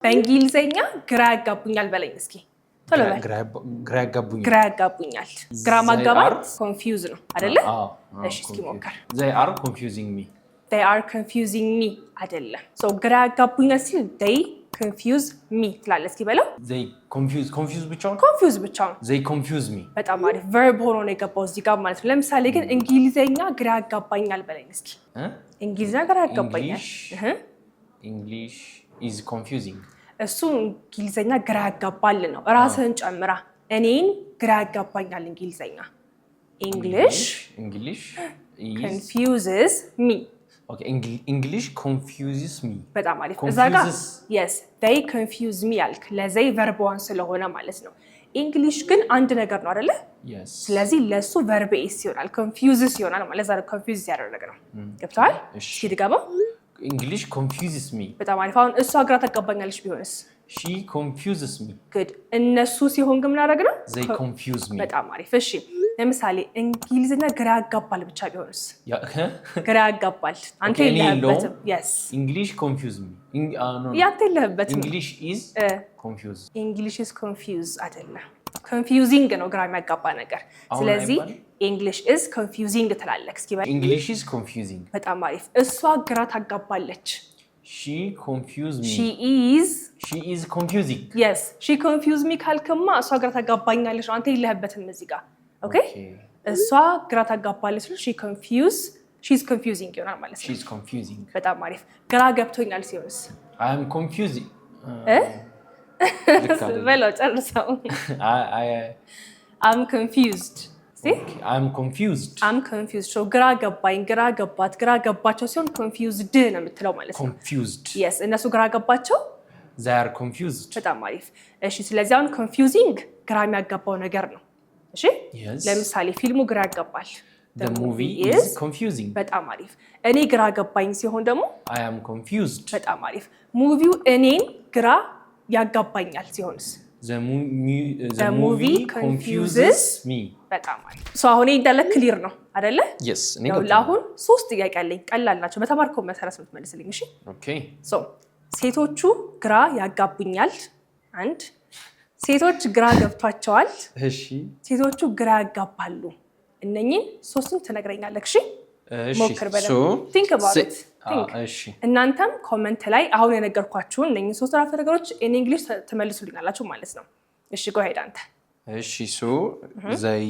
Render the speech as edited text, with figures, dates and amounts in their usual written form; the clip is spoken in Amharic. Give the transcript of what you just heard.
በእንግሊዘኛ ግራ ያጋቡኛል በለኝ እስኪ ቶሎ በል ግራ ያጋቡኛል ግራ ማጋባት confuse ነው አይደለ እሺ እስኪ ሞክር they are confusing me አይደለ so ግራ ያጋቡኛል ሲል they confuse me ትላለህ እስኪ በለው they confuse ብቻውን they confuse me በጣም አሪፍ verb ሆኖ ነው የገባው እዚህ ጋር ማለት ነው ለምሳሌ ግን እንግሊዘኛ ግራ ያጋባኛል በለኝ እስኪ እንግሊዘኛ ግራ ያጋባኛል English is confusing እሱ እንግሊዘኛ ግራ ያጋባል ነው ራስህን ጨምራ እኔን ግራ ያጋባኛል እንግሊዘኛ English confuses me okay English confuses me በጣም አሪፍ እዛ ጋር yes they confuse me ያልክ ለዘይ verb one ስለሆነ ማለት ነው English ግን አንድ ነገር ነው አይደለ yes ስለዚህ ለሱ verb is ይሆናል confuses ይሆናል ማለት ነው confuse ያደረገ ነው ገብቷል እሺ ድጋመው English confuses me በጣም አሪፍ አሁን እሷ ግራ ታጋባኛለች ቢሆንስ she confuses me good እነሱ ሲሆን ግን ምን አደረገ ነው they confuse me በጣም አሪፍ እሺ ለምሳሌ እንግሊዘኛ ግራ ያጋባል ብቻ ቢሆንስ ግራ ያጋባል አንተ የለህበትም yes English confuse me no ያንተ የለህበትም English is confused አይደለ confusing ነው ግራ የሚያጋባ ነገር ስለዚህ English is confusing ትላለህ እስኪ በል English is confusing በጣም አሪፍ እሷ ግራ ታጋባለች she confused me she is confusing yes she confused me ካልከማ እሷ ግራ ታጋባኛለች አንተ የለህበትም እዚህ ጋር okay እሷ ግራ ታጋባለች she's confusing ይሆናል ማለት ነው she's confusing በጣም አሪፍ ግራ ገብቶኛል ሲሆንስ I am confusing በለው ጨርሰው I'm confused see I'm confused so ግራ ገባኝ ግራ ገባት ግራ ገባቸው ሲሆን confused ነው የምትለው ማለት ነው confused yes እነሱ ግራ ገባቸው they are confused በጣም አሪፍ እሺ ስለዚህ አሁን confusing ግራ የሚያጋባው ነገር ነው እሺ ለምሳሌ ፊልሙ ግራ ያጋባል the movie is confusing በጣም አሪፍ እኔ ግራ ገባኝ ሲሆን ደግሞ I am confused በጣም አሪፍ ሙቪው እኔን ግራ ያጋባኛል ሲሆንስ the movie confuses me በጣም አሪፍ ሶ አሁን እንዳለ ክሊር ነው አይደለ yes ነው ለአሁን 3 ጥያቄ አለኝ ቀላል ናቸው በተማርከው መሰረት ነው የምትመልስልኝ እሺ okay ሶ ሴቶቹ ግራ ያጋቡኛል አንድ ሴቶች ግራ ገብቷቸዋል እሺ ሴቶቹ ግራ ያጋባሉ እነኚህ ሶስቱን ትነግረኛለህ እሺ ሞክር በደንብ think about it እሺ እናንተም ኮሜንት ላይ አሁን የነገርኳችሁን እነኚህ ሶስት አራት ነገሮች in English ትመልሱልኛላችሁ ማለት ነው እሺ go ahead አንተ እሺ so they